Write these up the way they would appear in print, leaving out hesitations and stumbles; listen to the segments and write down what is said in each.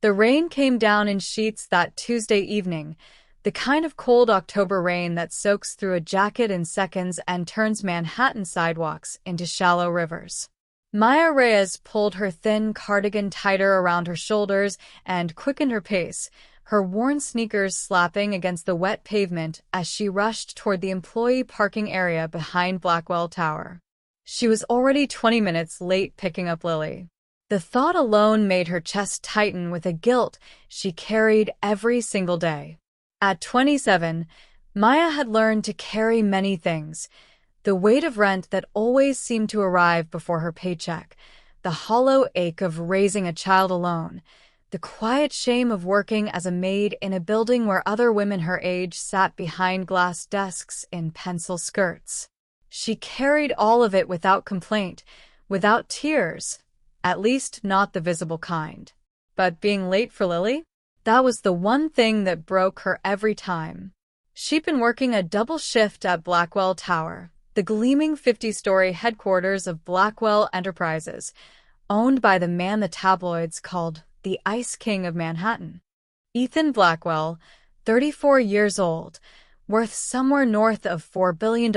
The rain came down in sheets that Tuesday evening, the kind of cold October rain that soaks through a jacket in seconds and turns Manhattan sidewalks into shallow rivers. Maya Reyes pulled her thin cardigan tighter around her shoulders and quickened her pace, her worn sneakers slapping against the wet pavement as she rushed toward the employee parking area behind Blackwell Tower. She was already 20 minutes late picking up Lily. The thought alone made her chest tighten with a guilt she carried every single day. At 27, Maya had learned to carry many things: the weight of rent that always seemed to arrive before her paycheck, the hollow ache of raising a child alone, the quiet shame of working as a maid in a building where other women her age sat behind glass desks in pencil skirts. She carried all of it without complaint, without tears, at least not the visible kind. But being late for Lily? That was the one thing that broke her every time. She'd been working a double shift at Blackwell Tower, the gleaming 50-story headquarters of Blackwell Enterprises, owned by the man the tabloids called the Ice King of Manhattan. Ethan Blackwell, 34 years old, worth somewhere north of $4 billion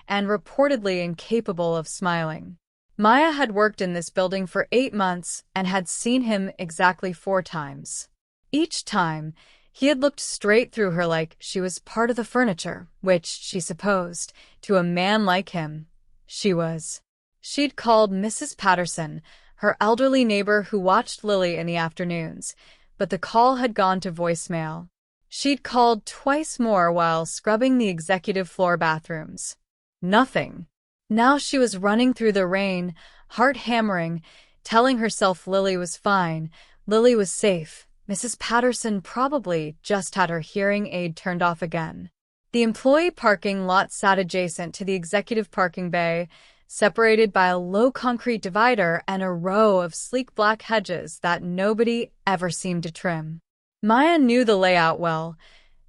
and reportedly incapable of smiling. Maya had worked in this building for 8 months and had seen him exactly 4 times. Each time, he had looked straight through her like she was part of the furniture, which, she supposed, to a man like him, she was. She'd called Mrs. Patterson, her elderly neighbor who watched Lily in the afternoons, but the call had gone to voicemail. She'd called twice more while scrubbing the executive floor bathrooms. Nothing. Now she was running through the rain, heart hammering, telling herself Lily was fine, Lily was safe. Mrs. Patterson probably just had her hearing aid turned off again. The employee parking lot sat adjacent to the executive parking bay, separated by a low concrete divider and a row of sleek black hedges that nobody ever seemed to trim. Maya knew the layout well.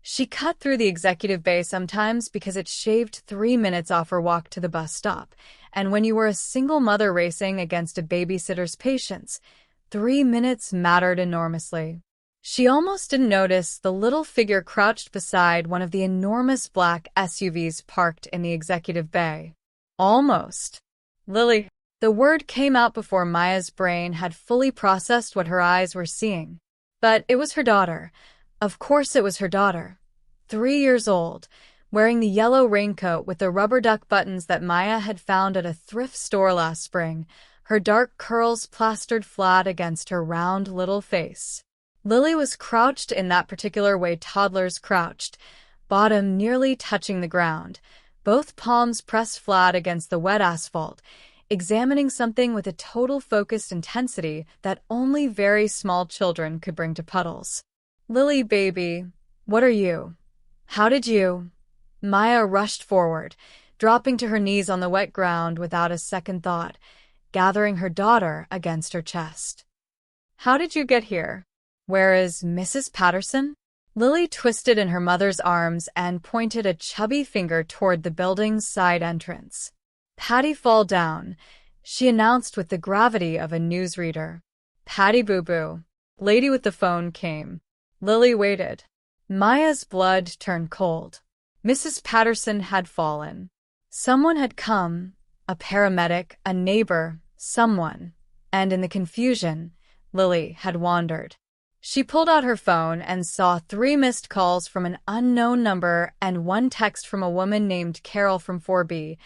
She cut through the executive bay sometimes because it shaved 3 minutes off her walk to the bus stop, and when you were a single mother racing against a babysitter's patience, 3 minutes mattered enormously. She almost didn't notice the little figure crouched beside one of the enormous black SUVs parked in the executive bay. Almost. Lily. The word came out before Maya's brain had fully processed what her eyes were seeing. But it was her daughter. Of course it was her daughter. 3 years old, wearing the yellow raincoat with the rubber duck buttons that Maya had found at a thrift store last spring, her dark curls plastered flat against her round little face. Lily was crouched in that particular way toddlers crouched, bottom nearly touching the ground, both palms pressed flat against the wet asphalt, examining something with a total focused intensity that only very small children could bring to puddles. Lily, baby, what are you? How did you? Maya rushed forward, dropping to her knees on the wet ground without a second thought, gathering her daughter against her chest. How did you get here? Where is Mrs. Patterson? Lily twisted in her mother's arms and pointed a chubby finger toward the building's side entrance. Patty, fall down, she announced with the gravity of a newsreader. Patty, boo-boo. Lady with the phone came. Lily waited. Maya's blood turned cold. Mrs. Patterson had fallen. Someone had come, a paramedic, a neighbor, someone, and in the confusion, Lily had wandered. She pulled out her phone and saw 3 missed calls from an unknown number and 1 text from a woman named Carol from 4B.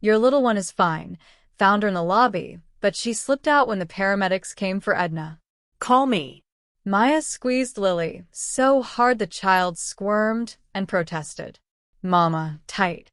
Your little one is fine. Found her in the lobby, but she slipped out when the paramedics came for Edna. Call me. Maya squeezed Lily so hard the child squirmed and protested. Mama, tight.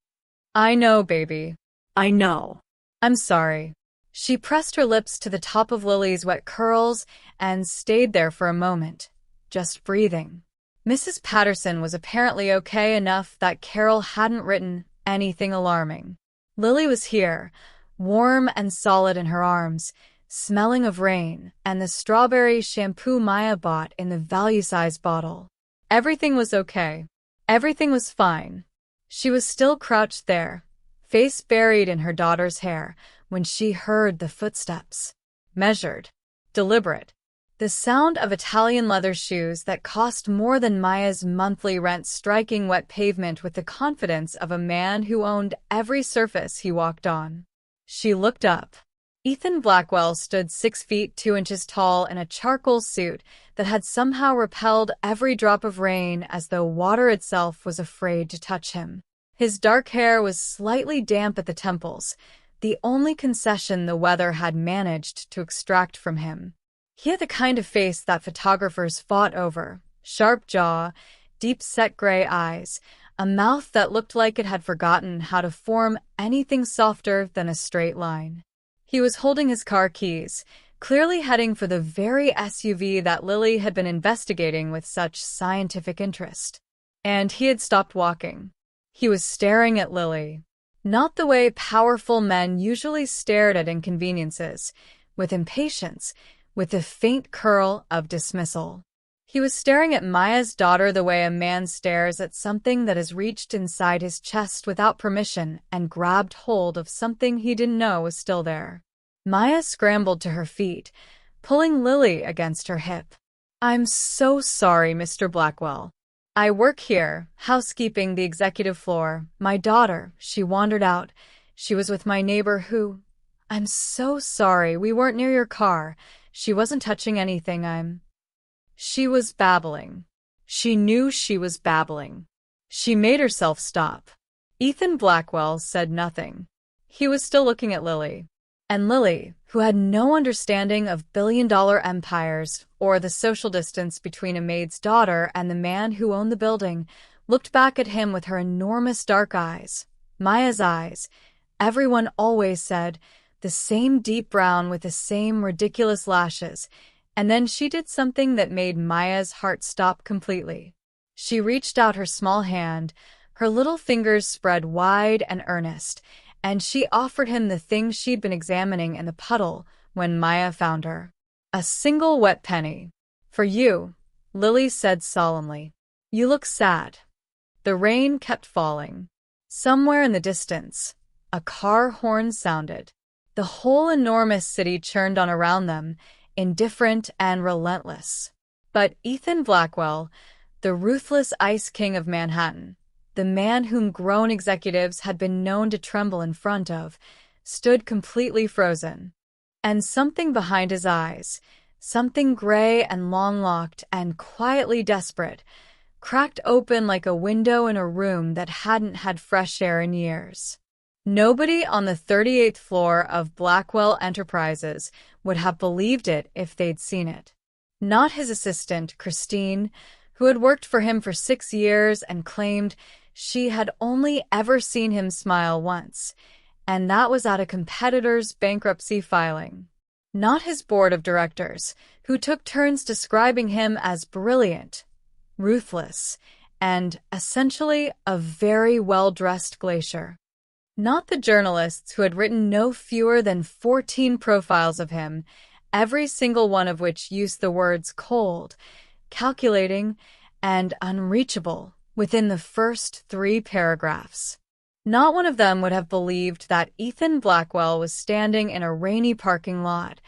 I know, baby. I know. I'm sorry. She pressed her lips to the top of Lily's wet curls and stayed there for a moment, just breathing. Mrs. Patterson was apparently okay enough that Carol hadn't written anything alarming. Lily was here, warm and solid in her arms, smelling of rain and the strawberry shampoo Maya bought in the value-size bottle. Everything was okay. Everything was fine. She was still crouched there, face buried in her daughter's hair, when she heard the footsteps. Measured. Deliberate. The sound of Italian leather shoes that cost more than Maya's monthly rent striking wet pavement with the confidence of a man who owned every surface he walked on. She looked up. Ethan Blackwell stood 6 feet 2 inches tall in a charcoal suit that had somehow repelled every drop of rain as though water itself was afraid to touch him. His dark hair was slightly damp at the temples, the only concession the weather had managed to extract from him. He had the kind of face that photographers fought over: sharp jaw, deep-set gray eyes, a mouth that looked like it had forgotten how to form anything softer than a straight line. He was holding his car keys, clearly heading for the very SUV that Lily had been investigating with such scientific interest. And he had stopped walking. He was staring at Lily. Not the way powerful men usually stared at inconveniences, with impatience, with a faint curl of dismissal. He was staring at Maya's daughter the way a man stares at something that has reached inside his chest without permission and grabbed hold of something he didn't know was still there. Maya scrambled to her feet, pulling Lily against her hip. "I'm so sorry, Mr. Blackwell. I work here, housekeeping the executive floor. My daughter, she wandered out. She was with my neighbor who... I'm so sorry, we weren't near your car. She wasn't touching anything. She was babbling. She knew she was babbling. She made herself stop." Ethan Blackwell said nothing. He was still looking at Lily. And Lily, who had no understanding of billion-dollar empires or the social distance between a maid's daughter and the man who owned the building, looked back at him with her enormous dark eyes. Maya's eyes, everyone always said, the same deep brown with the same ridiculous lashes. And then she did something that made Maya's heart stop completely. She reached out her small hand, her little fingers spread wide and earnest, and she offered him the thing she'd been examining in the puddle when Maya found her. "A single wet penny. For you," Lily said solemnly. "You look sad." The rain kept falling. Somewhere in the distance, a car horn sounded. The whole enormous city churned on around them, indifferent and relentless. But Ethan Blackwell, the ruthless ice king of Manhattan, the man whom grown executives had been known to tremble in front of, stood completely frozen. And something behind his eyes, something gray and long-locked and quietly desperate, cracked open like a window in a room that hadn't had fresh air in years. Nobody on the 38th floor of Blackwell Enterprises would have believed it if they'd seen it. Not his assistant, Christine, who had worked for him for 6 years and claimed she had only ever seen him smile once, and that was at a competitor's bankruptcy filing. Not his board of directors, who took turns describing him as brilliant, ruthless, and essentially a very well-dressed glacier. Not the journalists who had written no fewer than 14 profiles of him, every single one of which used the words cold, calculating, and unreachable within the first 3 paragraphs. Not one of them would have believed that Ethan Blackwell was standing in a rainy parking lot,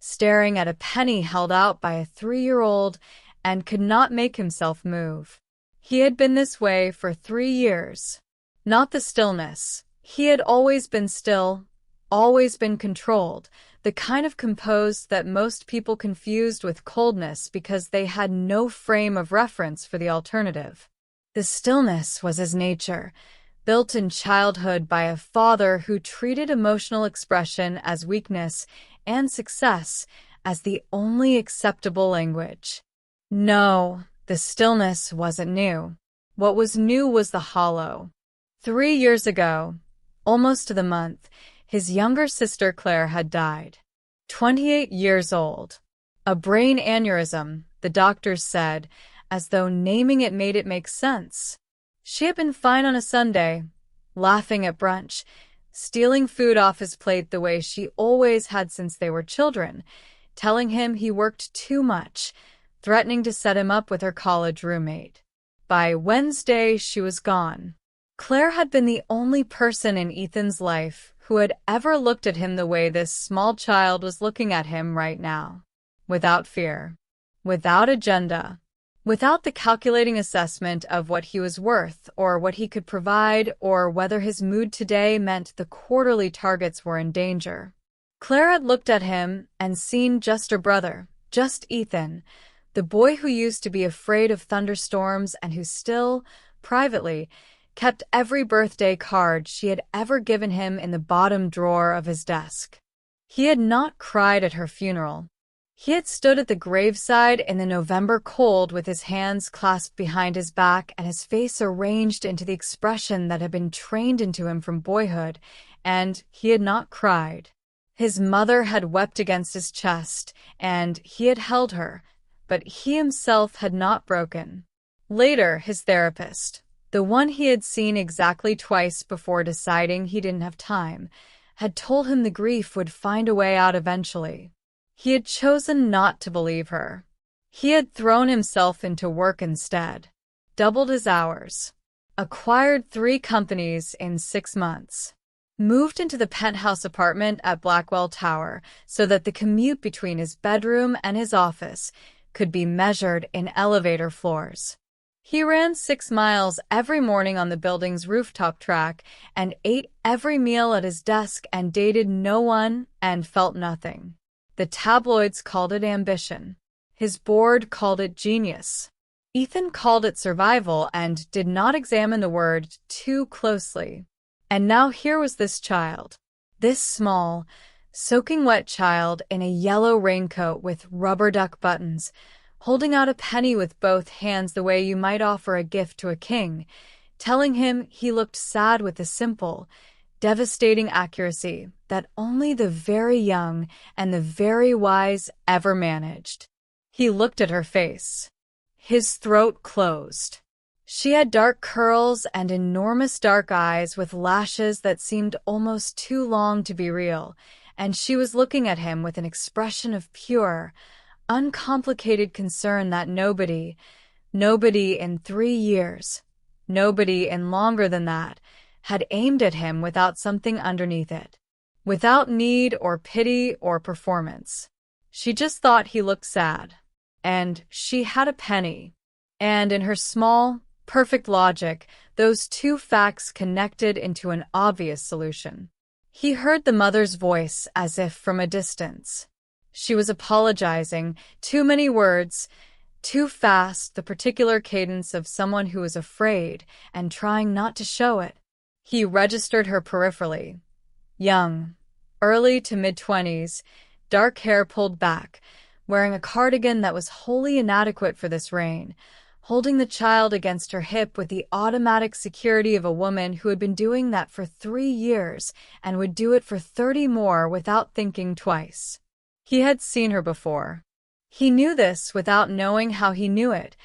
staring at a penny held out by a 3-year-old, and could not make himself move. He had been this way for 3 years. Not the stillness. He had always been still, always been controlled, the kind of composed that most people confused with coldness because they had no frame of reference for the alternative. The stillness was his nature, built in childhood by a father who treated emotional expression as weakness and success as the only acceptable language. No, the stillness wasn't new. What was new was the hollow. 3 years ago, almost to the month, his younger sister Claire had died. 28 years old. A brain aneurysm, the doctors said, as though naming it made it make sense. She had been fine on a Sunday, laughing at brunch, stealing food off his plate the way she always had since they were children, telling him he worked too much, threatening to set him up with her college roommate. By Wednesday, she was gone. Claire had been the only person in Ethan's life who had ever looked at him the way this small child was looking at him right now, without fear. without agenda, without the calculating assessment of what he was worth or what he could provide or whether his mood today meant the quarterly targets were in danger. Claire had looked at him and seen just her brother, just Ethan, the boy who used to be afraid of thunderstorms and who still, privately, kept every birthday card she had ever given him in the bottom drawer of his desk. He had not cried at her funeral. He had stood at the graveside in the November cold with his hands clasped behind his back and his face arranged into the expression that had been trained into him from boyhood, and he had not cried. His mother had wept against his chest, and he had held her, but he himself had not broken. Later, his therapist, the one he had seen exactly twice before deciding he didn't have time, had told him the grief would find a way out eventually. He had chosen not to believe her. He had thrown himself into work instead, doubled his hours, acquired 3 companies in 6 months, moved into the penthouse apartment at Blackwell Tower so that the commute between his bedroom and his office could be measured in elevator floors. He ran 6 miles every morning on the building's rooftop track and ate every meal at his desk and dated no one and felt nothing. The tabloids called it ambition. His board called it genius. Ethan called it survival and did not examine the word too closely. And now here was this child, this small, soaking wet child in a yellow raincoat with rubber duck buttons, holding out a penny with both hands the way you might offer a gift to a king, telling him he looked sad with the simple, devastating accuracy that only the very young and the very wise ever managed. He looked at her face. His throat closed. She had dark curls and enormous dark eyes with lashes that seemed almost too long to be real, and she was looking at him with an expression of pure, uncomplicated concern that nobody in 3 years, nobody in longer than that, had aimed at him without something underneath it, without need or pity or performance. She just thought he looked sad. And she had a penny. And in her small, perfect logic, those 2 facts connected into an obvious solution. He heard the mother's voice as if from a distance. She was apologizing, too many words, too fast, the particular cadence of someone who is afraid and trying not to show it. He registered her peripherally. Young, early to mid-20s, dark hair pulled back, wearing a cardigan that was wholly inadequate for this rain, holding the child against her hip with the automatic security of a woman who had been doing that for 3 years and would do it for 30 more without thinking twice. He had seen her before. He knew this without knowing how he knew it,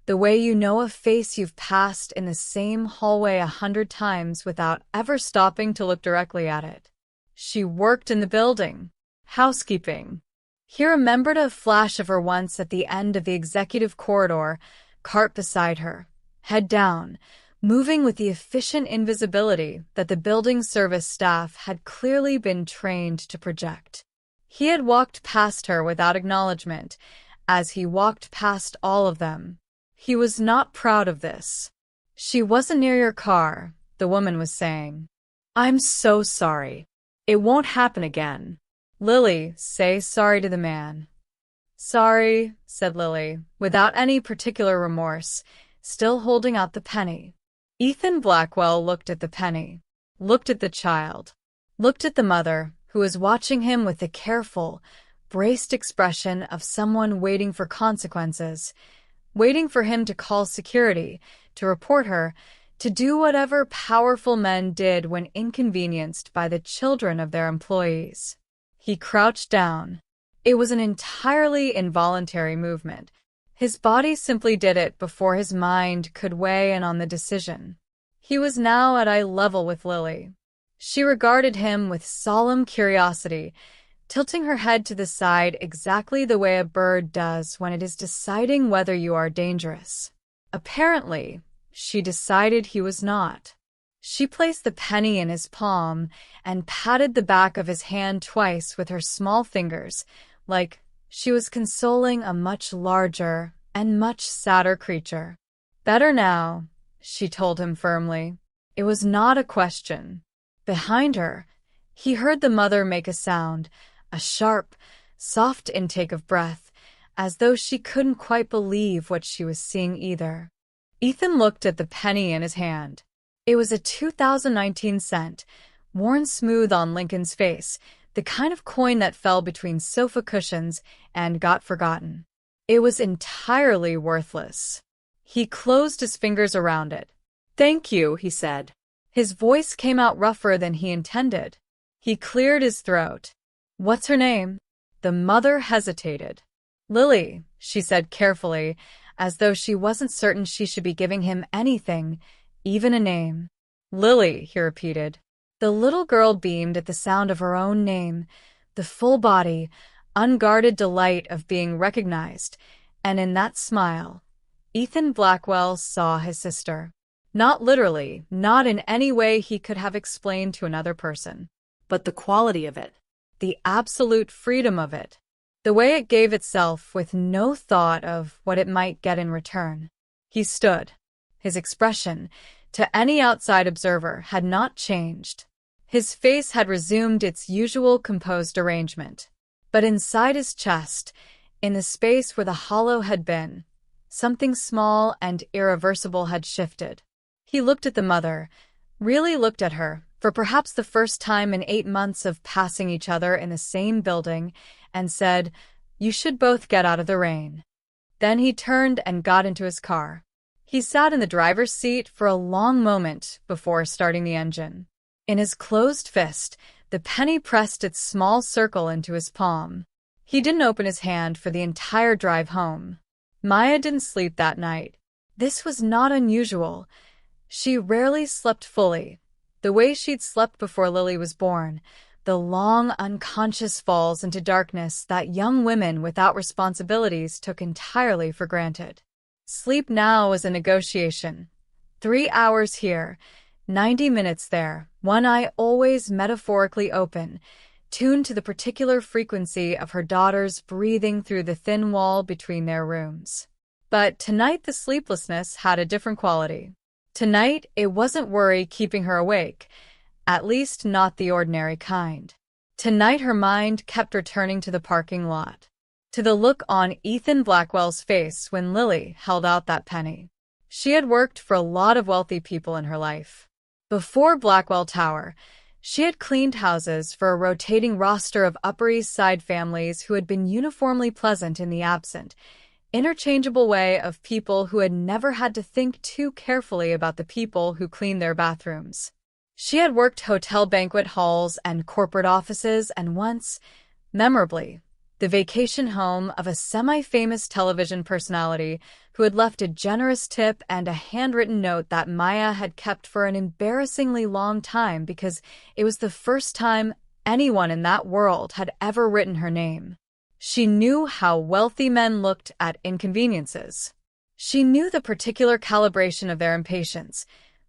the way you know a face you've passed in the same hallway 100 times without ever stopping to look directly at it. She worked in the building. Housekeeping. He remembered a flash of her once at the end of the executive corridor, cart beside her, head down, moving with the efficient invisibility that the building service staff had clearly been trained to project. He had walked past her without acknowledgement, as he walked past all of them. He was not proud of this. She wasn't near your car, the woman was saying. I'm so sorry. It won't happen again. Lily, say sorry to the man. Sorry, said Lily, without any particular remorse, still holding out the penny. Ethan Blackwell looked at the penny, looked at the child, looked at the mother, who was watching him with the careful, braced expression of someone waiting for consequences, waiting for him to call security, to report her, to do whatever powerful men did when inconvenienced by the children of their employees. He crouched down. It was an entirely involuntary movement. His body simply did it before his mind could weigh in on the decision. He was now at eye level with Lily. She regarded him with solemn curiosity, tilting her head to the side exactly the way a bird does when it is deciding whether you are dangerous. Apparently, she decided he was not. She placed the penny in his palm and patted the back of his hand twice with her small fingers, like She was consoling a much larger and much sadder creature. "Better now," she told him firmly. It was not a question. Behind her, he heard the mother make a sound, a sharp, soft intake of breath, as though she couldn't quite believe what she was seeing either. Ethan looked at the penny in his hand. It was a 2019 cent, worn smooth on Lincoln's face, the kind of coin that fell between sofa cushions and got forgotten. It was entirely worthless. He closed his fingers around it. "Thank you," he said. His voice came out rougher than he intended. He cleared his throat. "What's her name?" The mother hesitated. "Lily," she said carefully, as though she wasn't certain she should be giving him anything, even a name. "Lily," he repeated. The little girl beamed at the sound of her own name, the full body, unguarded delight of being recognized, and in that smile, Ethan Blackwell saw his sister. Not literally, not in any way he could have explained to another person. But the quality of it. The absolute freedom of it. The way it gave itself with no thought of what it might get in return. He stood. His expression, to any outside observer, had not changed. His face had resumed its usual composed arrangement. But inside his chest, in the space where the hollow had been, something small and irreversible had shifted. He looked at the mother, really looked at her, for perhaps the first time in 8 months of passing each other in the same building, and said, "You should both get out of the rain." Then he turned and got into his car. He sat in the driver's seat for a long moment before starting the engine. In his closed fist, the penny pressed its small circle into his palm. He didn't open his hand for the entire drive home. Maya didn't sleep that night. This was not unusual. She rarely slept fully, the way she'd slept before Lily was born, the long, unconscious falls into darkness that young women without responsibilities took entirely for granted. Sleep now was a negotiation. 3 hours here, 90 minutes there, one eye always metaphorically open, tuned to the particular frequency of her daughter's breathing through the thin wall between their rooms. But tonight the sleeplessness had a different quality. Tonight, it wasn't worry keeping her awake, at least not the ordinary kind. Tonight her mind kept returning to the parking lot, to the look on Ethan Blackwell's face when Lily held out that penny. She had worked for a lot of wealthy people in her life. Before Blackwell Tower, she had cleaned houses for a rotating roster of Upper East Side families who had been uniformly pleasant in the absent, interchangeable way of people who had never had to think too carefully about the people who cleaned their bathrooms. She had worked hotel banquet halls and corporate offices and once, memorably, the vacation home of a semi-famous television personality who had left a generous tip and a handwritten note that Maya had kept for an embarrassingly long time because it was the first time anyone in that world had ever written her name. She knew how wealthy men looked at inconveniences. She knew the particular calibration of their impatience,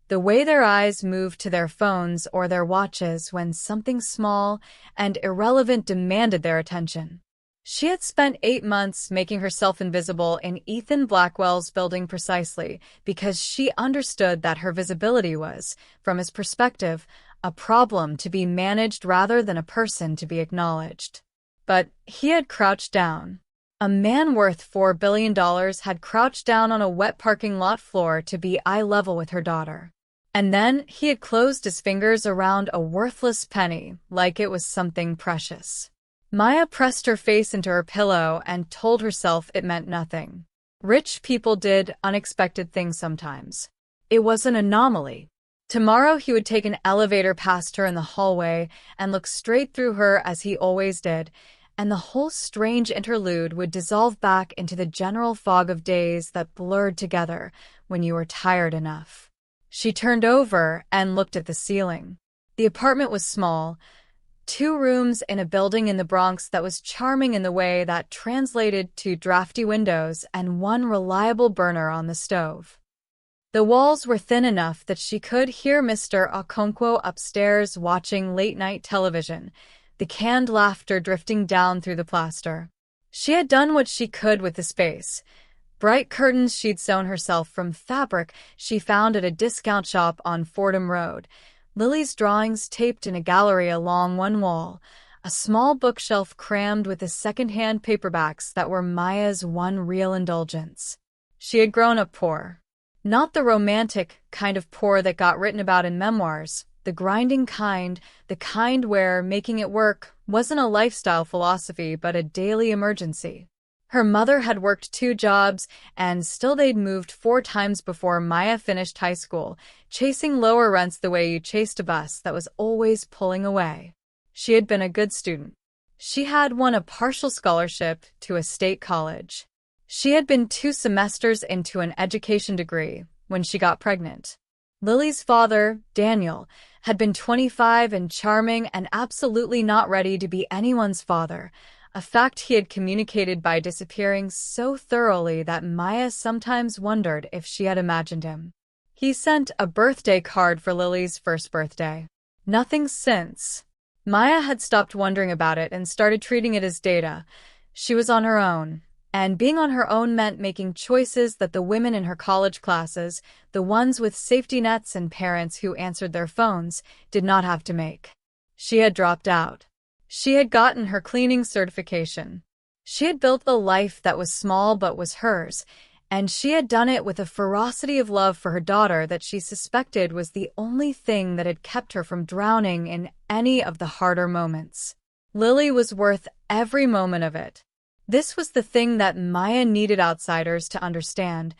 the way their eyes moved to their phones or their watches when something small and irrelevant demanded their attention. She had spent 8 months making herself invisible in Ethan Blackwell's building precisely because she understood that her visibility was, from his perspective, a problem to be managed rather than a person to be acknowledged. But he had crouched down. A man worth $4 billion had crouched down on a wet parking lot floor to be eye level with her daughter. And then he had closed his fingers around a worthless penny like it was something precious. Maya pressed her face into her pillow and told herself it meant nothing. Rich people did unexpected things sometimes. It was an anomaly. Tomorrow he would take an elevator past her in the hallway and look straight through her as he always did, and the whole strange interlude would dissolve back into the general fog of days that blurred together when you were tired enough. She turned over and looked at the ceiling. The apartment was small, 2 rooms in a building in the Bronx that was charming in the way that translated to drafty windows and one reliable burner on the stove. The walls were thin enough that she could hear Mr. Okonkwo upstairs watching late-night television, the canned laughter drifting down through the plaster. She had done what she could with the space. Bright curtains she'd sewn herself from fabric she found at a discount shop on Fordham Road, Lily's drawings taped in a gallery along one wall, a small bookshelf crammed with the second-hand paperbacks that were Maya's one real indulgence. She had grown up poor. Not the romantic kind of poor that got written about in memoirs, the grinding kind, the kind where making it work wasn't a lifestyle philosophy but a daily emergency. Her mother had worked 2 jobs, and still they'd moved 4 times before Maya finished high school, chasing lower rents the way you chased a bus that was always pulling away. She had been a good student. She had won a partial scholarship to a state college. She had been 2 semesters into an education degree when she got pregnant. Lily's father, Daniel, had been 25 and charming and absolutely not ready to be anyone's father, a fact he had communicated by disappearing so thoroughly that Maya sometimes wondered if she had imagined him. He sent a birthday card for Lily's first birthday. Nothing since. Maya had stopped wondering about it and started treating it as data. She was on her own, and being on her own meant making choices that the women in her college classes, the ones with safety nets and parents who answered their phones, did not have to make. She had dropped out. She had gotten her cleaning certification. She had built a life that was small but was hers, and she had done it with a ferocity of love for her daughter that she suspected was the only thing that had kept her from drowning in any of the harder moments. Lily was worth every moment of it. This was the thing that Maya needed outsiders to understand,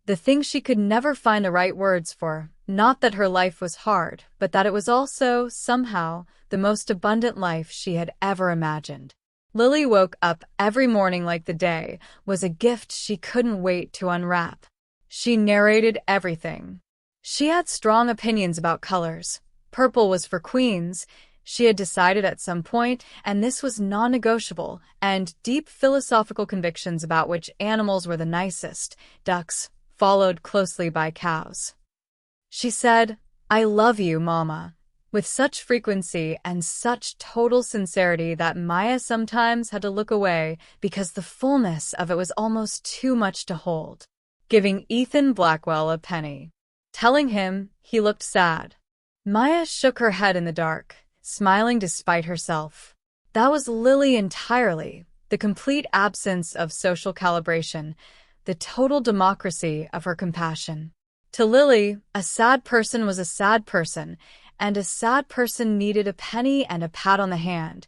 the thing she could never find the right words for. Not that her life was hard, but that it was also, somehow, the most abundant life she had ever imagined. Lily woke up every morning like the day was a gift she couldn't wait to unwrap. She narrated everything. She had strong opinions about colors. Purple was for queens, she had decided at some point, and this was non-negotiable, and deep philosophical convictions about which animals were the nicest, ducks, followed closely by cows. She said, "I love you, Mama," with such frequency and such total sincerity that Maya sometimes had to look away because the fullness of it was almost too much to hold. Giving Ethan Blackwell a penny. Telling him he looked sad. Maya shook her head in the dark, smiling despite herself. That was Lily entirely, the complete absence of social calibration, the total democracy of her compassion. To Lily, a sad person was a sad person, and a sad person needed a penny and a pat on the hand,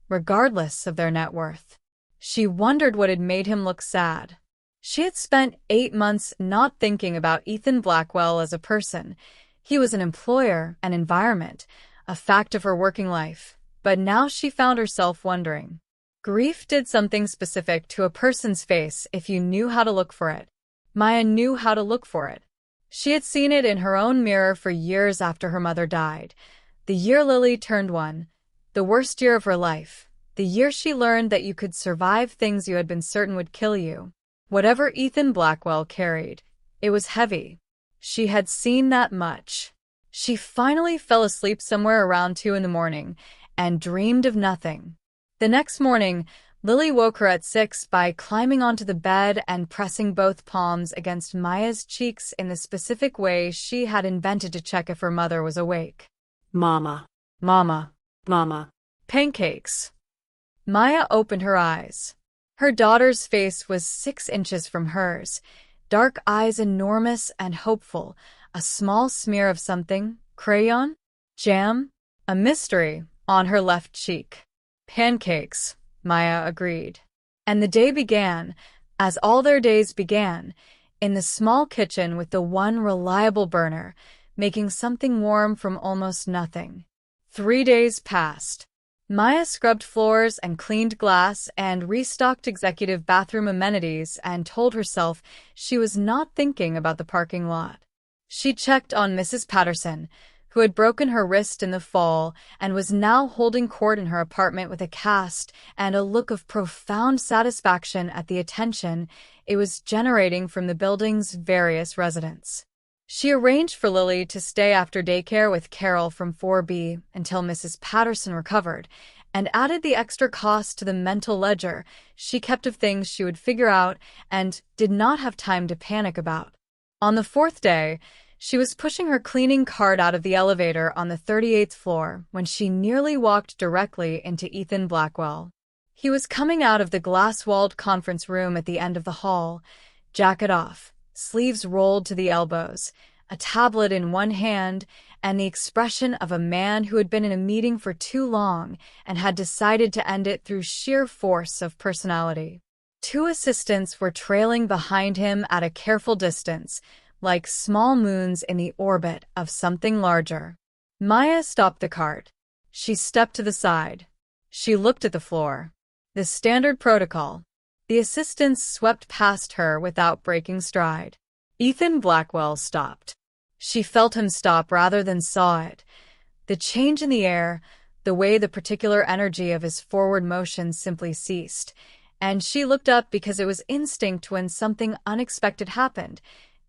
regardless of their net worth. She wondered what had made him look sad. She had spent 8 months not thinking about Ethan Blackwell as a person. He was an employer, an environment, a fact of her working life. But now she found herself wondering. Grief did something specific to a person's face if you knew how to look for it. Maya knew how to look for it. She had seen it in her own mirror for years after her mother died. The year Lily turned 1, the worst year of her life, the year she learned that you could survive things you had been certain would kill you. Whatever Ethan Blackwell carried, it was heavy. She had seen that much. She finally fell asleep somewhere around 2 in the morning and dreamed of nothing. The next morning, Lily woke her at 6 by climbing onto the bed and pressing both palms against Maya's cheeks in the specific way she had invented to check if her mother was awake. Mama. Mama. Mama. Pancakes. Maya opened her eyes. Her daughter's face was 6 inches from hers, dark eyes enormous and hopeful, a small smear of something, crayon? Jam? A mystery, on her left cheek. Pancakes, Maya agreed. And the day began, as all their days began, in the small kitchen with the one reliable burner, making something warm from almost nothing. 3 days passed. Maya scrubbed floors and cleaned glass and restocked executive bathroom amenities and told herself she was not thinking about the parking lot. She checked on Mrs. Patterson, who had broken her wrist in the fall and was now holding court in her apartment with a cast and a look of profound satisfaction at the attention it was generating from the building's various residents. She arranged for Lily to stay after daycare with Carol from 4B until Mrs. Patterson recovered, and added the extra cost to the mental ledger she kept of things she would figure out and did not have time to panic about. On the fourth day, she was pushing her cleaning cart out of the elevator on the 38th floor when she nearly walked directly into Ethan Blackwell. He was coming out of the glass-walled conference room at the end of the hall, jacket off, sleeves rolled to the elbows, a tablet in one hand, and the expression of a man who had been in a meeting for too long and had decided to end it through sheer force of personality. Two assistants were trailing behind him at a careful distance, like small moons in the orbit of something larger. Maya stopped the cart. She stepped to the side. She looked at the floor. The standard protocol. The assistants swept past her without breaking stride. Ethan Blackwell stopped. She felt him stop rather than saw it. The change in the air, the way the particular energy of his forward motion simply ceased, and she looked up because it was instinct when something unexpected happened,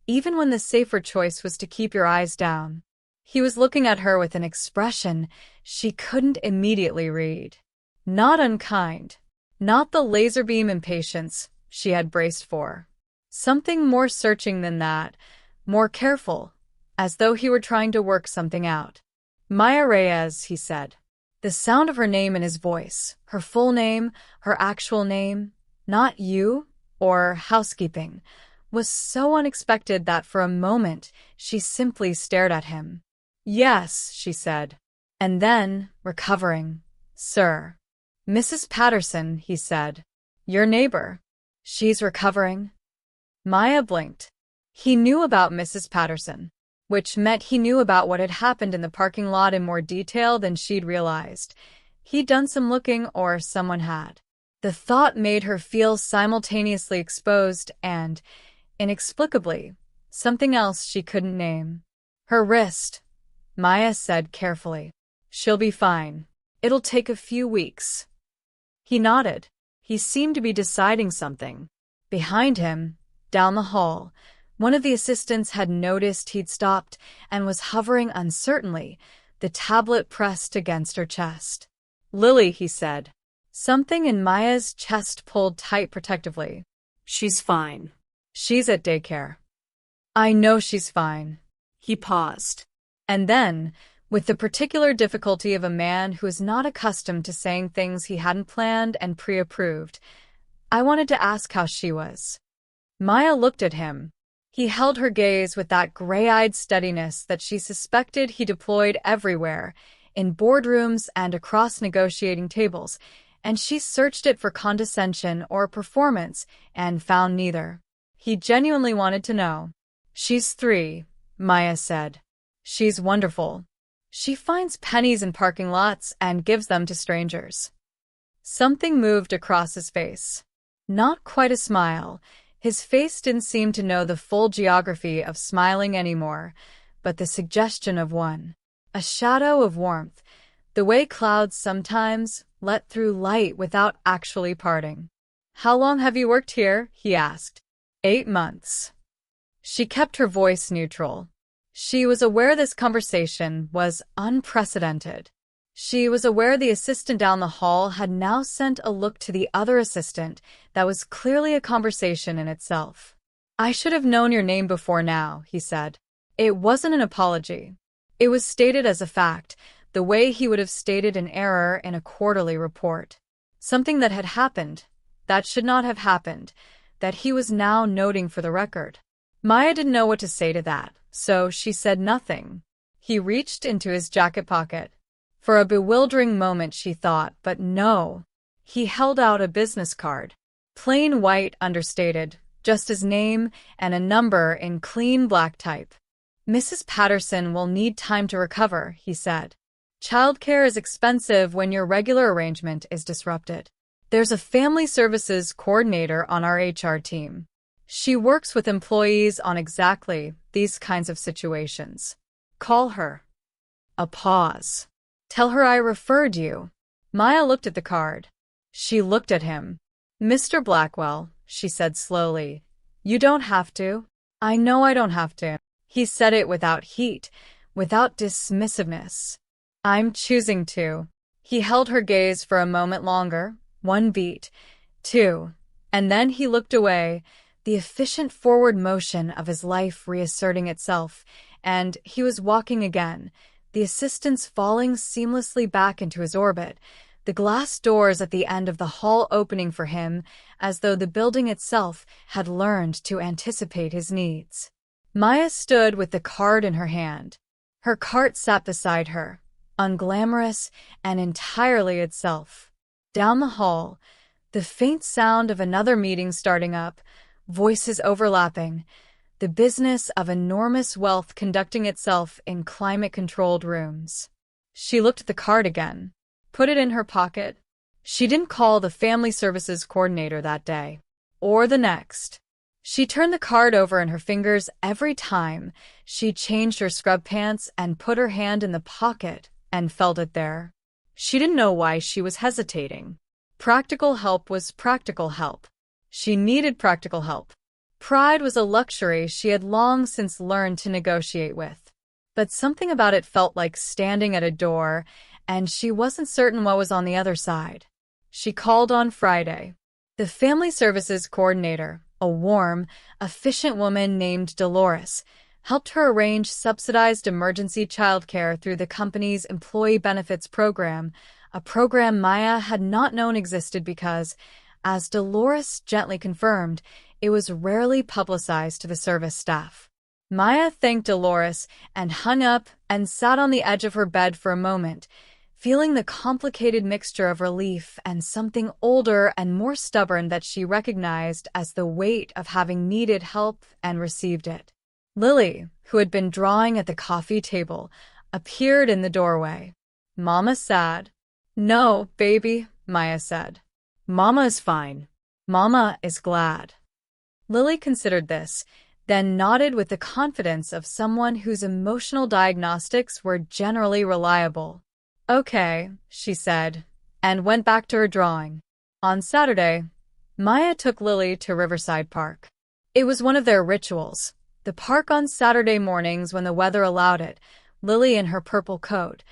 even when the safer choice was to keep your eyes down. He was looking at her with an expression she couldn't immediately read. Not unkind. Not the laser beam impatience she had braced for. Something more searching than that, more careful, as though he were trying to work something out. Maya Reyes, he said. The sound of her name in his voice, her full name, her actual name, not you or housekeeping, was so unexpected that for a moment she simply stared at him. Yes, she said. And then, recovering, Sir. Mrs. Patterson, he said. Your neighbor. She's recovering. Maya blinked. He knew about Mrs. Patterson, which meant he knew about what had happened in the parking lot in more detail than she'd realized. He'd done some looking, or someone had. The thought made her feel simultaneously exposed and, inexplicably, something else she couldn't name. Her wrist, Maya said carefully. She'll be fine. It'll take a few weeks. He nodded. He seemed to be deciding something. Behind him, down the hall, one of the assistants had noticed he'd stopped and was hovering uncertainly, the tablet pressed against her chest. Lily, he said. Something in Maya's chest pulled tight protectively. She's fine. She's at daycare. I know she's fine. He paused. And then, with the particular difficulty of a man who is not accustomed to saying things he hadn't planned and pre-approved, I wanted to ask how she was. Maya looked at him. He held her gaze with that gray-eyed steadiness that she suspected he deployed everywhere, in boardrooms and across negotiating tables, and she searched it for condescension or performance and found neither. He genuinely wanted to know. She's 3, Maya said. She's wonderful. She finds pennies in parking lots and gives them to strangers. Something moved across his face. Not quite a smile. His face didn't seem to know the full geography of smiling anymore, but the suggestion of one. A shadow of warmth, the way clouds sometimes let through light without actually parting. How long have you worked here? He asked. 8 months. She kept her voice neutral. She was aware this conversation was unprecedented. She was aware the assistant down the hall had now sent a look to the other assistant that was clearly a conversation in itself. I should have known your name before now, he said. It wasn't an apology. It was stated as a fact, the way he would have stated an error in a quarterly report. Something that had happened, that should not have happened, that he was now noting for the record. Maya didn't know what to say to that, so she said nothing. He reached into his jacket pocket. For a bewildering moment she thought, but no. He held out a business card. Plain white, understated, just his name and a number in clean black type. Mrs. Patterson will need time to recover, he said. Childcare is expensive when your regular arrangement is disrupted. There's a family services coordinator on our HR team. She works with employees on exactly these kinds of situations. Call her. A pause. Tell her I referred you. Maya looked at the card. She looked at him. Mr. Blackwell, she said slowly. You don't have to. I know I don't have to. He said it without heat, without dismissiveness. I'm choosing to. He held her gaze for a moment longer, one beat, two, and then he looked away, the efficient forward motion of his life reasserting itself, and he was walking again, the assistants falling seamlessly back into his orbit, the glass doors at the end of the hall opening for him as though the building itself had learned to anticipate his needs. Maya stood with the card in her hand. Her cart sat beside her, unglamorous and entirely itself. Down the hall, the faint sound of another meeting starting up, voices overlapping, the business of enormous wealth conducting itself in climate-controlled rooms. She looked at the card again, put it in her pocket. She didn't call the family services coordinator that day, or the next. She turned the card over in her fingers every time she changed her scrub pants and put her hand in the pocket and felt it there. She didn't know why she was hesitating. Practical help was practical help. She needed practical help. Pride was a luxury she had long since learned to negotiate with. But something about it felt like standing at a door, and she wasn't certain what was on the other side. She called on Friday. The family services coordinator, a warm, efficient woman named Dolores, helped her arrange subsidized emergency childcare through the company's employee benefits program, a program Maya had not known existed because, as Dolores gently confirmed, it was rarely publicized to the service staff. Maya thanked Dolores and hung up and sat on the edge of her bed for a moment, feeling the complicated mixture of relief and something older and more stubborn that she recognized as the weight of having needed help and received it. Lily, who had been drawing at the coffee table, appeared in the doorway. "Mama sad?" "No, baby," Maya said. "Mama is fine. Mama is glad." Lily considered this, then nodded with the confidence of someone whose emotional diagnostics were generally reliable. "Okay," she said, and went back to her drawing. On Saturday, Maya took Lily to Riverside Park. It was one of their rituals. The park on Saturday mornings when the weather allowed it, Lily in her purple coat.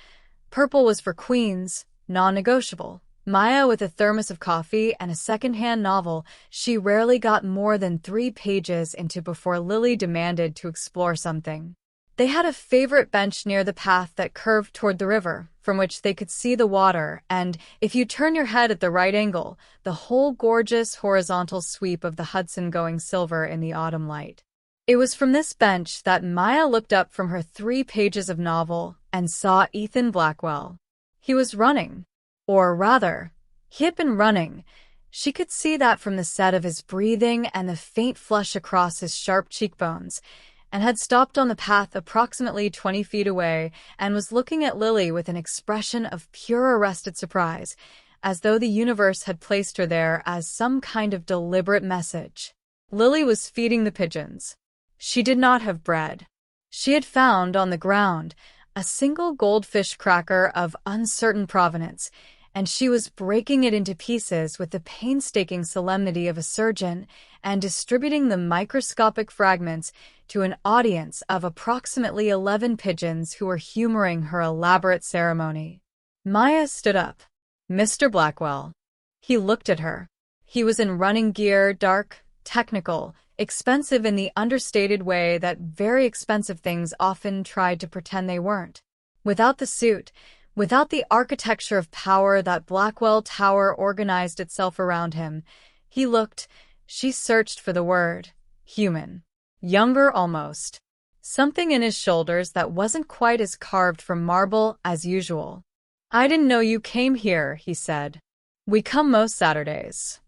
Purple was for queens, non-negotiable. Maya with a thermos of coffee and a second-hand novel she rarely got more than 3 pages into before Lily demanded to explore something. They had a favorite bench near the path that curved toward the river, from which they could see the water and, if you turn your head at the right angle, the whole gorgeous horizontal sweep of the Hudson going silver in the autumn light. It was from this bench that Maya looked up from her 3 pages of novel and saw Ethan Blackwell. He was running. Or rather, he had been running. She could see that from the set of his breathing and the faint flush across his sharp cheekbones, and had stopped on the path approximately 20 feet away and was looking at Lily with an expression of pure arrested surprise, as though the universe had placed her there as some kind of deliberate message. Lily was feeding the pigeons. She did not have bread. She had found on the ground a single goldfish cracker of uncertain provenance, and she was breaking it into pieces with the painstaking solemnity of a surgeon and distributing the microscopic fragments to an audience of approximately 11 pigeons who were humoring her elaborate ceremony. Maya stood up. "Mr. Blackwell." He looked at her. He was in running gear, dark, technical, expensive in the understated way that very expensive things often tried to pretend they weren't. Without the suit, without the architecture of power that Blackwell Tower organized itself around him, he looked, she searched for the word, human. Younger almost. Something in his shoulders that wasn't quite as carved from marble as usual. "I didn't know you came here," he said. "We come most Saturdays."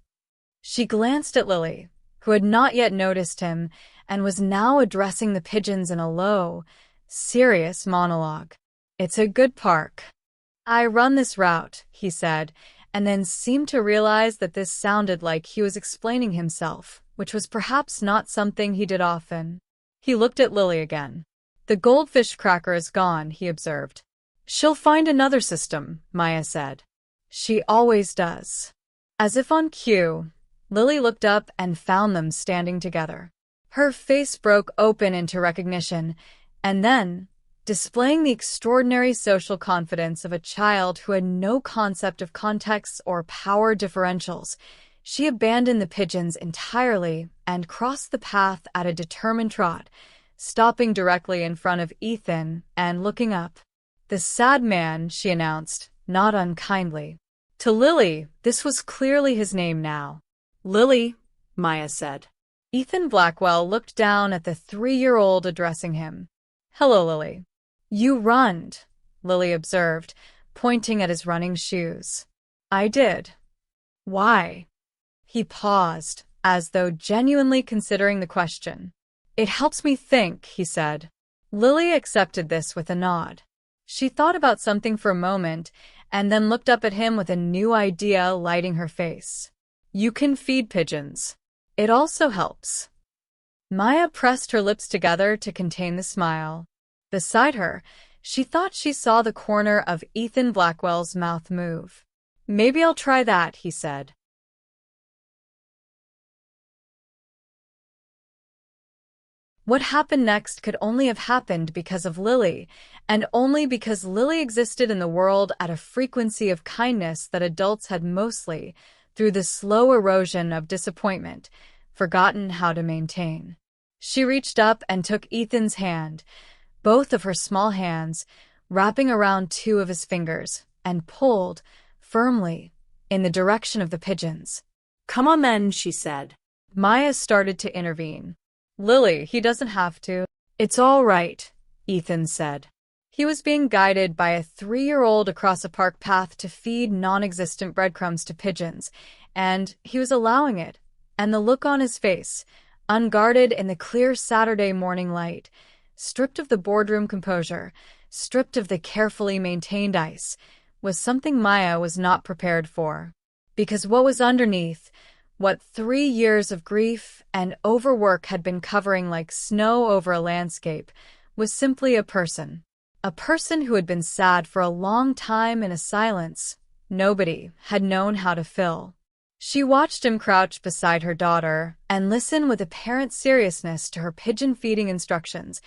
She glanced at Lily, who had not yet noticed him and was now addressing the pigeons in a low, serious monologue. "It's a good park. I run this route," he said, and then seemed to realize that this sounded like he was explaining himself, which was perhaps not something he did often. He looked at Lily again. "The goldfish cracker is gone," he observed. "She'll find another system," Maya said. "She always does." As if on cue, Lily looked up and found them standing together. Her face broke open into recognition, and then, displaying the extraordinary social confidence of a child who had no concept of context or power differentials. She abandoned the pigeons entirely and crossed the path at a determined trot, stopping directly in front of Ethan and looking up. "The sad man," she announced, not unkindly. To Lily, this was clearly his name now. "Lily," Maya said. Ethan Blackwell looked down at the 3-year-old addressing him. "Hello, Lily." "You runned," Lily observed, pointing at his running shoes. "I did." "Why?" He paused, as though genuinely considering the question. "It helps me think," he said. Lily accepted this with a nod. She thought about something for a moment, and then looked up at him with a new idea lighting her face. "You can feed pigeons. It also helps." Maya pressed her lips together to contain the smile. Beside her, she thought she saw the corner of Ethan Blackwell's mouth move. "Maybe I'll try that," he said. What happened next could only have happened because of Lily, and only because Lily existed in the world at a frequency of kindness that adults had mostly, through the slow erosion of disappointment, forgotten how to maintain. She reached up and took Ethan's hand, both of her small hands, wrapping around 2 of his fingers, and pulled, firmly, in the direction of the pigeons. "Come on then," she said. Maya started to intervene. "Lily, he doesn't have to." "It's all right," Ethan said. He was being guided by a 3-year-old across a park path to feed non-existent breadcrumbs to pigeons, and he was allowing it, and the look on his face, unguarded in the clear Saturday morning light, stripped of the boardroom composure, stripped of the carefully maintained ice, was something Maya was not prepared for. Because what was underneath, what 3 years of grief and overwork had been covering like snow over a landscape, was simply a person. A person who had been sad for a long time in a silence nobody had known how to fill. She watched him crouch beside her daughter and listen with apparent seriousness to her pigeon feeding instructions,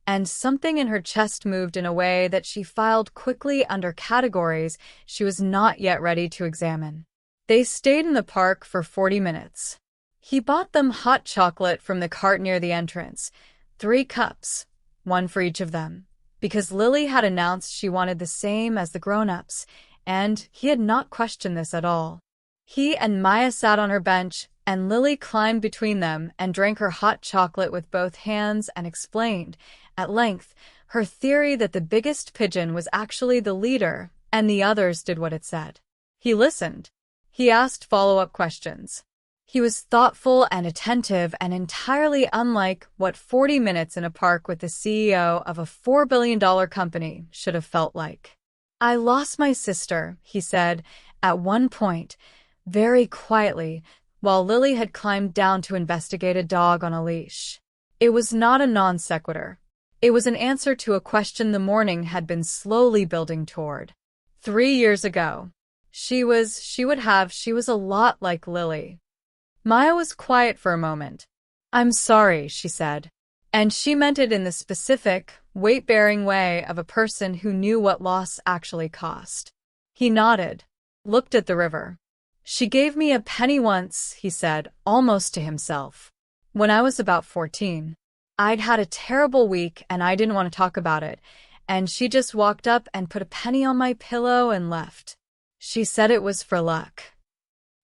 and something in her chest moved in a way that she filed quickly under categories she was not yet ready to examine. They stayed in the park for 40 minutes. He bought them hot chocolate from the cart near the entrance, 3 cups, 1 for each of them, because Lily had announced she wanted the same as the grown-ups, and he had not questioned this at all. He and Maya sat on her bench, and Lily climbed between them and drank her hot chocolate with both hands and explained, at length, her theory that the biggest pigeon was actually the leader and the others did what it said. He listened. He asked follow-up questions. He was thoughtful and attentive and entirely unlike what 40 minutes in a park with the CEO of a $4 billion company should have felt like. "I lost my sister," he said, at one point, very quietly, while Lily had climbed down to investigate a dog on a leash. It was not a non sequitur. It was an answer to a question the morning had been slowly building toward. 3 years ago. She was a lot like Lily. Maya was quiet for a moment. "I'm sorry," she said. And she meant it in the specific, weight-bearing way of a person who knew what loss actually cost. He nodded, looked at the river. "She gave me a penny once," he said, almost to himself. "When I was about 14. I'd had a terrible week and I didn't want to talk about it, and she just walked up and put a penny on my pillow and left. She said it was for luck."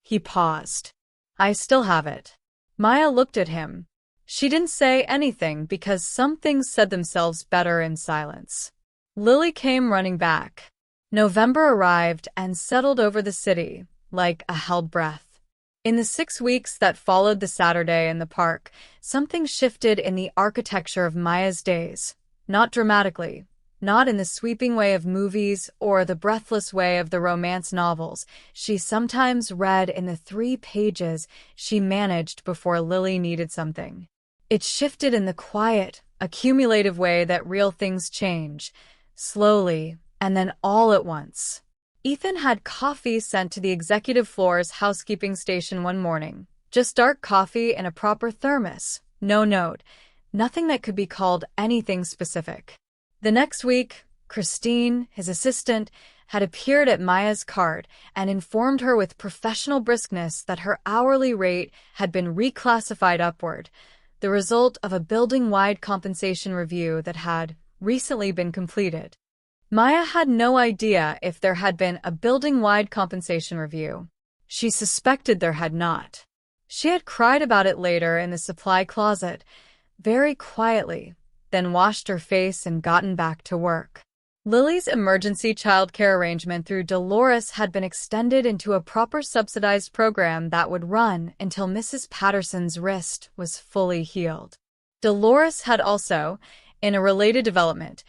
He paused. "I still have it." Maya looked at him. She didn't say anything because some things said themselves better in silence. Lily came running back. November arrived and settled over the city, like a held breath. In the 6 weeks that followed the Saturday in the park, something shifted in the architecture of Maya's days. Not dramatically, not in the sweeping way of movies or the breathless way of the romance novels she sometimes read in the 3 pages she managed before Lily needed something. It shifted in the quiet, accumulative way that real things change, slowly, and then all at once. Ethan had coffee sent to the executive floor's housekeeping station one morning. Just dark coffee in a proper thermos. No note. Nothing that could be called anything specific. The next week, Christine, his assistant, had appeared at Maya's cart and informed her with professional briskness that her hourly rate had been reclassified upward, the result of a building-wide compensation review that had recently been completed. Maya had no idea if there had been a building-wide compensation review. She suspected there had not. She had cried about it later in the supply closet, very quietly, then washed her face and gotten back to work. Lily's emergency childcare arrangement through Dolores had been extended into a proper subsidized program that would run until Mrs. Patterson's wrist was fully healed. Dolores had also, in a related development,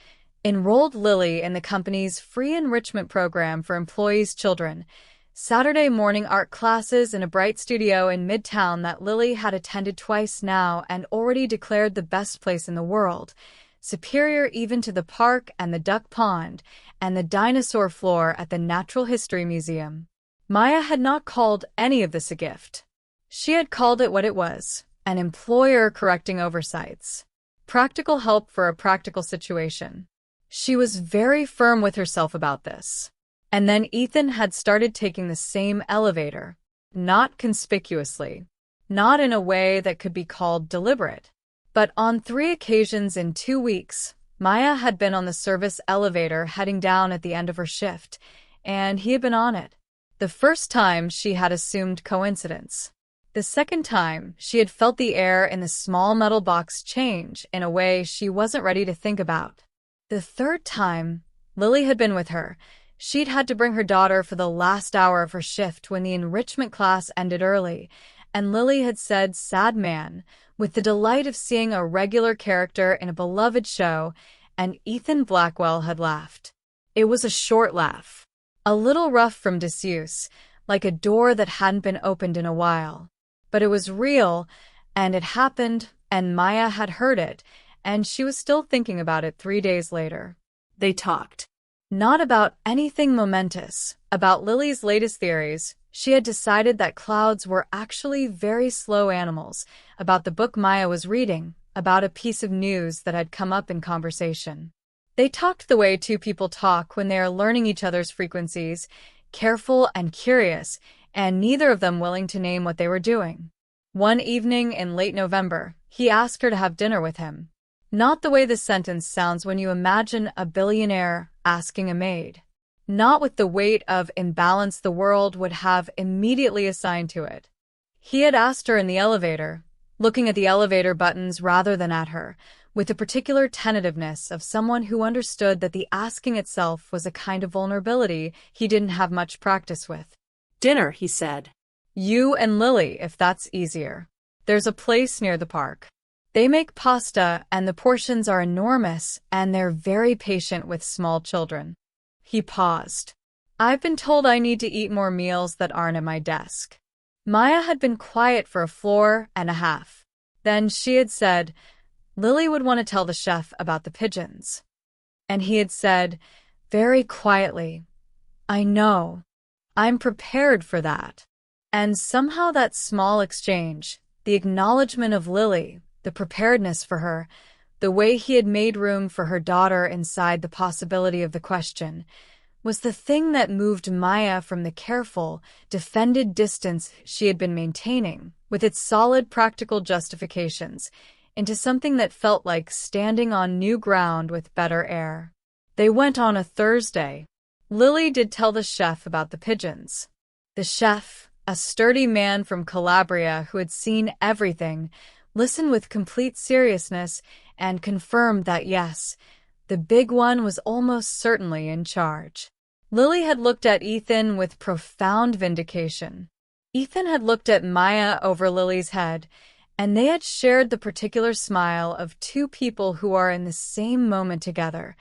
enrolled Lily in the company's free enrichment program for employees' children, Saturday morning art classes in a bright studio in Midtown that Lily had attended twice now and already declared the best place in the world, superior even to the park and the duck pond and the dinosaur floor at the Natural History Museum. Maya had not called any of this a gift. She had called it what it was, an employer correcting oversights. Practical help for a practical situation. She was very firm with herself about this. And then Ethan had started taking the same elevator, not conspicuously, not in a way that could be called deliberate. But on 3 occasions in 2 weeks, Maya had been on the service elevator heading down at the end of her shift, and he had been on it. The first time she had assumed coincidence. The second time, she had felt the air in the small metal box change in a way she wasn't ready to think about. The third time, Lily had been with her. She'd had to bring her daughter for the last hour of her shift when the enrichment class ended early, and Lily had said, "Sad man," with the delight of seeing a regular character in a beloved show, and Ethan Blackwell had laughed. It was a short laugh, a little rough from disuse, like a door that hadn't been opened in a while. But it was real, and it happened, and Maya had heard it, and she was still thinking about it 3 days later. They talked. Not about anything momentous, about Lily's latest theories. She had decided that clouds were actually very slow animals, about the book Maya was reading, about a piece of news that had come up in conversation. They talked the way two people talk when they are learning each other's frequencies, careful and curious, and neither of them willing to name what they were doing. One evening in late November, he asked her to have dinner with him. Not the way this sentence sounds when you imagine a billionaire asking a maid. Not with the weight of imbalance the world would have immediately assigned to it. He had asked her in the elevator, looking at the elevator buttons rather than at her, with the particular tentativeness of someone who understood that the asking itself was a kind of vulnerability he didn't have much practice with. "Dinner," he said. "You and Lily, if that's easier. There's a place near the park. They make pasta, and the portions are enormous, and they're very patient with small children." He paused. "I've been told I need to eat more meals that aren't at my desk." Maya had been quiet for a floor and a half. Then she had said, Lily would want to tell the chef about the pigeons. And he had said, very quietly, "I know. I'm prepared for that." And somehow that small exchange, the acknowledgement of Lily, the preparedness for her, the way he had made room for her daughter inside the possibility of the question, was the thing that moved Maya from the careful, defended distance she had been maintaining, with its solid practical justifications, into something that felt like standing on new ground with better air. They went on a Thursday. Lily did tell the chef about the pigeons. The chef, a sturdy man from Calabria who had seen everything, listened with complete seriousness and confirmed that yes, the big one was almost certainly in charge. Lily had looked at Ethan with profound vindication. Ethan had looked at Maya over Lily's head, and they had shared the particular smile of two people who are in the same moment together,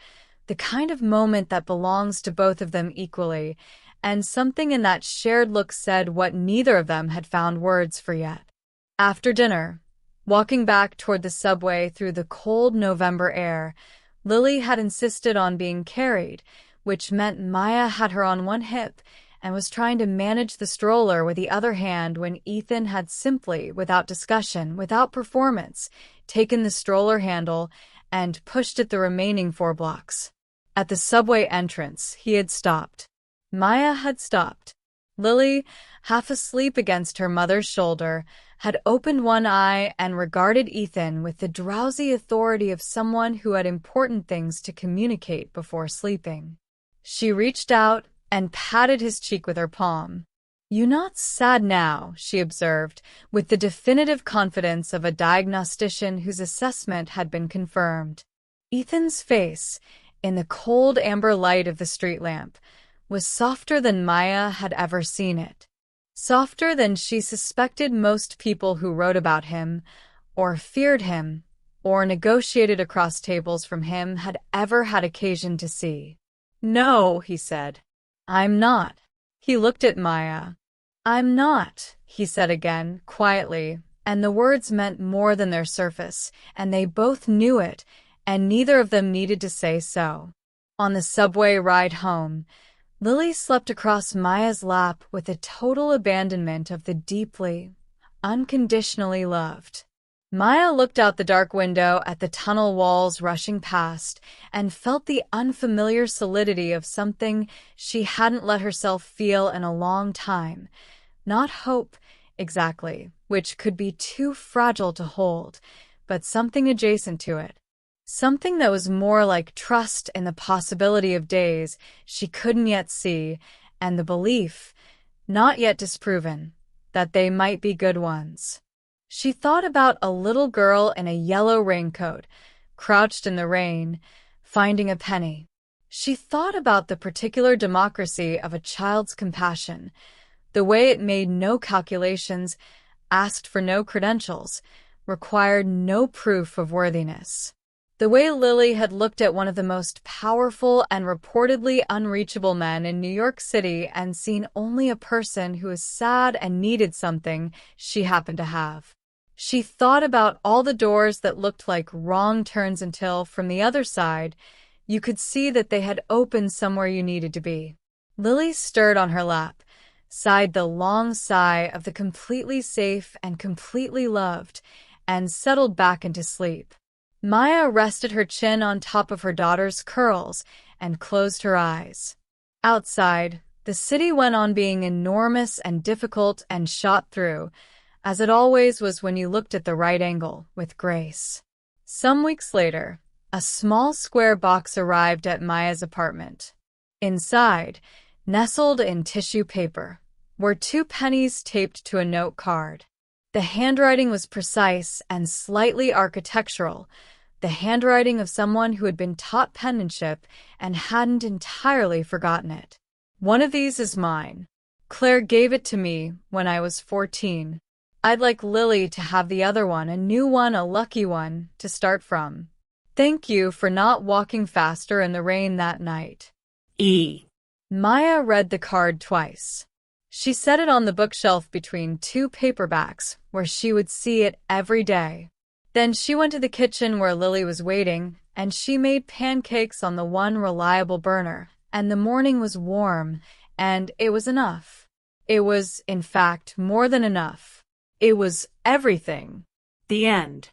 the kind of moment that belongs to both of them equally, and something in that shared look said what neither of them had found words for yet. After dinner, walking back toward the subway through the cold November air, Lily had insisted on being carried, which meant Maya had her on one hip and was trying to manage the stroller with the other hand when Ethan had simply, without discussion, without performance, taken the stroller handle and pushed at the remaining 4 blocks. At the subway entrance, he had stopped. Maya had stopped. Lily, half asleep against her mother's shoulder, had opened one eye and regarded Ethan with the drowsy authority of someone who had important things to communicate before sleeping. She reached out and patted his cheek with her palm. "You not sad now," she observed, with the definitive confidence of a diagnostician whose assessment had been confirmed. Ethan's face, in the cold amber light of the street lamp, was softer than Maya had ever seen it. Softer than she suspected most people who wrote about him, or feared him, or negotiated across tables from him had ever had occasion to see. "No," he said. "I'm not." He looked at Maya. "I'm not," he said again, quietly, and the words meant more than their surface, and they both knew it, and neither of them needed to say so. On the subway ride home, Lily slept across Maya's lap with a total abandonment of the deeply, unconditionally loved. Maya looked out the dark window at the tunnel walls rushing past and felt the unfamiliar solidity of something she hadn't let herself feel in a long time. Not hope, exactly, which could be too fragile to hold, but something adjacent to it. Something that was more like trust in the possibility of days she couldn't yet see, and the belief, not yet disproven, that they might be good ones. She thought about a little girl in a yellow raincoat, crouched in the rain, finding a penny. She thought about the particular democracy of a child's compassion, the way it made no calculations, asked for no credentials, required no proof of worthiness. The way Lily had looked at one of the most powerful and reportedly unreachable men in New York City and seen only a person who was sad and needed something she happened to have. She thought about all the doors that looked like wrong turns until, from the other side, you could see that they had opened somewhere you needed to be. Lily stirred on her lap, sighed the long sigh of the completely safe and completely loved, and settled back into sleep. Maya rested her chin on top of her daughter's curls and closed her eyes. Outside, the city went on being enormous and difficult and shot through, as it always was when you looked at the right angle, with grace. Some weeks later, a small square box arrived at Maya's apartment. Inside, nestled in tissue paper, were 2 pennies taped to a note card. The handwriting was precise and slightly architectural, the handwriting of someone who had been taught penmanship and hadn't entirely forgotten it. "One of these is mine. Claire gave it to me when I was 14. I'd like Lily to have the other one, a new one, a lucky one, to start from. Thank you for not walking faster in the rain that night. E." Maya read the card twice. She set it on the bookshelf between 2 paperbacks where she would see it every day. Then she went to the kitchen where Lily was waiting, and she made pancakes on the one reliable burner, and the morning was warm, and it was enough. It was, in fact, more than enough. It was everything. The end.